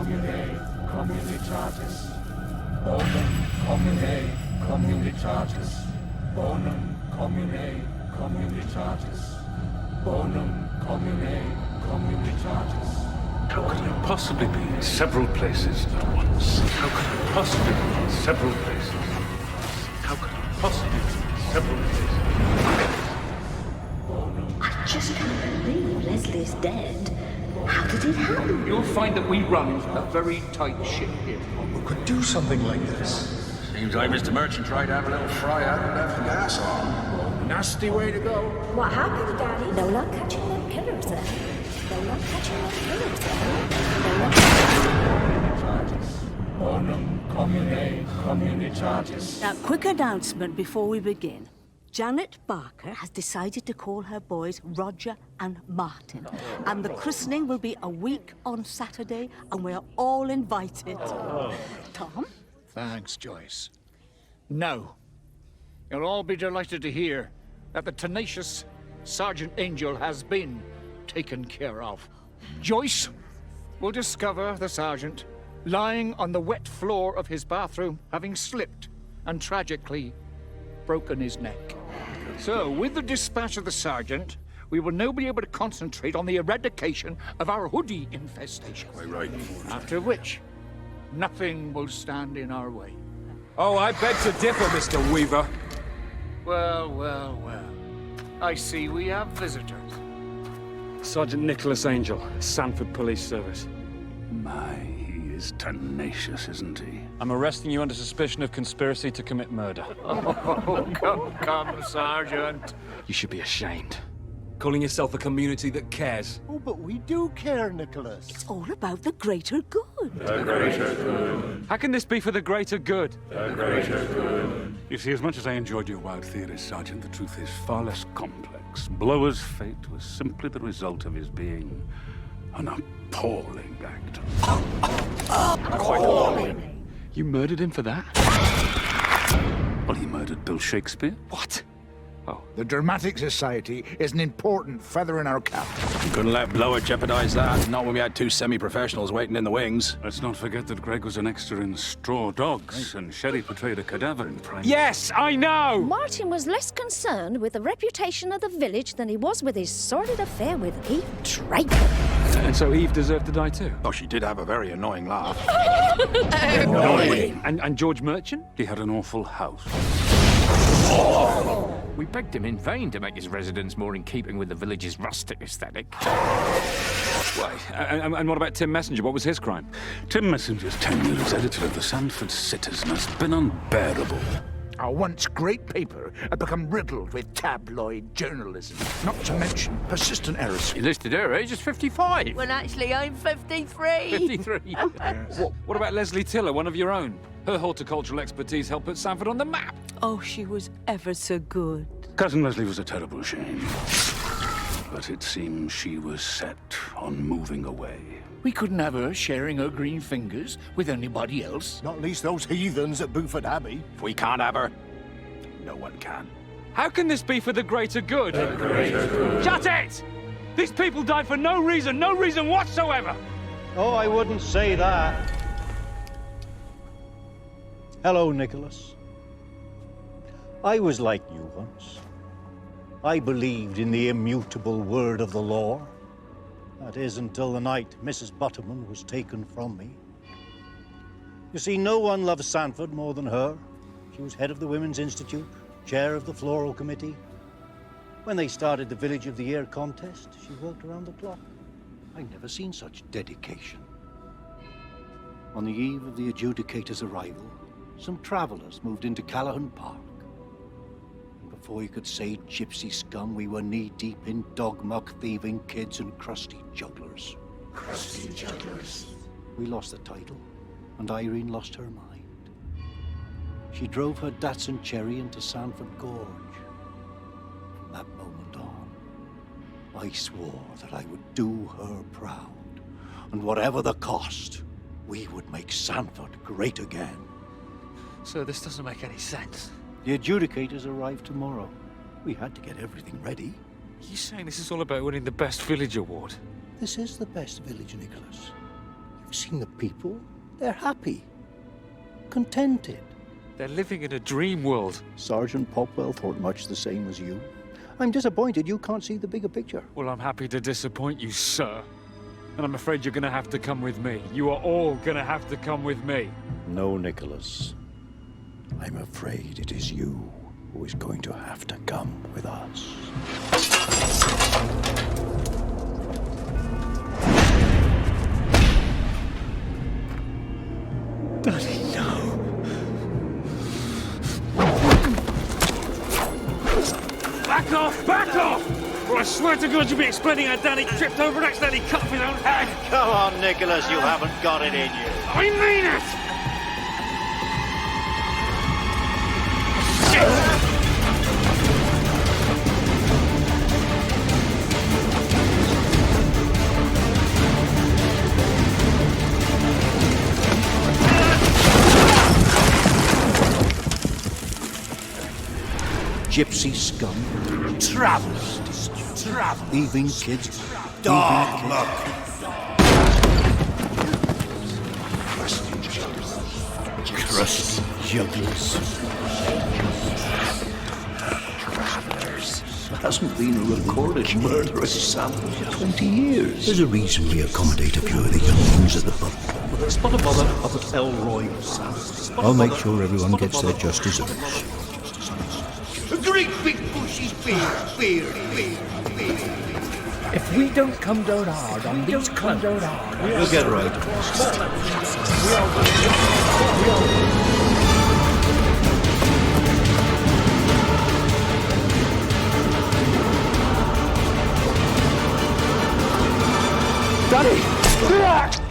commune communitatis. Bonum commune communitatis. Bonum commune communitatis. Bonum commune communitatis. How could I possibly be in several places at once? How could I possibly be in several places at once? How could I possibly be in several places at once? I just can't believe Leslie's dead. How did it happen? You'll find that we run a very tight ship here. We could do something like this. Seems like Mr. Merchant tried to have a little fry out and left the gas on. Nasty way to go. What happened, Daddy? No luck catching them killers there. No luck catching them killers there. No luck Bonum commune communitatis. Now, quick announcement before we begin. Janet Barker has decided to call her boys Roger and Martin. And the christening will be a week on Saturday, and we're all invited. Tom? Thanks, Joyce. Now, you'll all be delighted to hear that the tenacious Sergeant Angel has been taken care of. Joyce will discover the sergeant lying on the wet floor of his bathroom, having slipped and tragically broken his neck. So, with the dispatch of the sergeant, we will now be able to concentrate on the eradication of our hoodie infestation. Quite right. After which, nothing will stand in our way. Oh, I beg to differ, Mr. Weaver. Well, well, well. I see we have visitors. Sergeant Nicholas Angel, Sanford Police Service. My, he is tenacious, isn't he? I'm arresting you under suspicion of conspiracy to commit murder. Oh, come, Sergeant. You should be ashamed. Calling yourself a community that cares. Oh, but we do care, Nicholas. It's all about the greater good. The greater good. How can this be for the greater good? The greater good. You see, as much as I enjoyed your wild theories, Sergeant, the truth is far less complex. Blower's fate was simply the result of his being an appalling actor. Appalling? You murdered him for that? Well, he murdered Bill Shakespeare. What? Oh. The Dramatic Society is an important feather in our cap. You couldn't let Blower jeopardize that, not when we had two semi-professionals waiting in the wings. Let's not forget that Greg was an extra in Straw Dogs, and Sherry portrayed a cadaver in Prime. Yes, I know! Martin was less concerned with the reputation of the village than he was with his sordid affair with Eve Draper. And so Eve deserved to die too? Oh, she did have a very annoying laugh. Annoying. And George Merchant? He had an awful house. We begged him in vain to make his residence more in keeping with the village's rustic aesthetic. Why? And what about Tim Messenger? What was his crime? Tim Messenger's tenure as editor of the Sanford Citizen has been unbearable. Our once great paper had become riddled with tabloid journalism, not to mention persistent errors. You listed her age as 55. Well, actually, I'm 53. 53. What about Leslie Tiller, one of your own? Her horticultural expertise helped put Sanford on the map. Oh, she was ever so good. Cousin Leslie was a terrible shame. But it seems she was set on moving away. We couldn't have her sharing her green fingers with anybody else. Not least those heathens at Buford Abbey. If we can't have her, no one can. How can this be for the greater good? The greater good. Shut it! These people died for no reason whatsoever! Oh, I wouldn't say that. Hello, Nicholas. I was like you once. I believed in the immutable word of the law. That is, until the night Mrs. Butterman was taken from me. You see, no one loves Sanford more than her. She was head of the Women's Institute, chair of the Floral Committee. When they started the Village of the Year contest, she worked around the clock. I've never seen such dedication. On the eve of the adjudicator's arrival, some travellers moved into Callahan Park. And before you could say gypsy scum, we were knee-deep in dog-muck thieving kids and crusty jugglers. Crusty jugglers. We lost the title, and Irene lost her mind. She drove her Datsun Cherry into Sanford Gorge. From that moment on, I swore that I would do her proud, and whatever the cost, we would make Sanford great again. So this doesn't make any sense. The adjudicators arrive tomorrow. We had to get everything ready. Are you saying this is all about winning the Best Village Award? This is the best village, Nicholas. seen the people. They're happy. Contented. They're living in a dream world. Sergeant Popwell thought much the same as you. I'm disappointed you can't see the bigger picture. Well, I'm happy to disappoint you, sir. And I'm afraid you're gonna have to come with me. You are all gonna have to come with me. No, Nicholas. I'm afraid it is you who is going to have to come with us. Danny, no. Back off! Back off! Or I swear to God you'll be explaining how Danny tripped over and accidentally cut off his own head! Come on, Nicholas, you haven't got it in you. I mean it! Gypsy scum. Travelers. Thieving kids. Dog muck. Crust jugglers. There hasn't been a recorded murderous sample for 20 years. There's a reason we accommodate a few of the young ones at the pub. Spot a bother up at Elroy. I'll make sure everyone gets their just desserts. A great big bushy beard. If we don't come down hard on these clowns, We'll get right. Danny!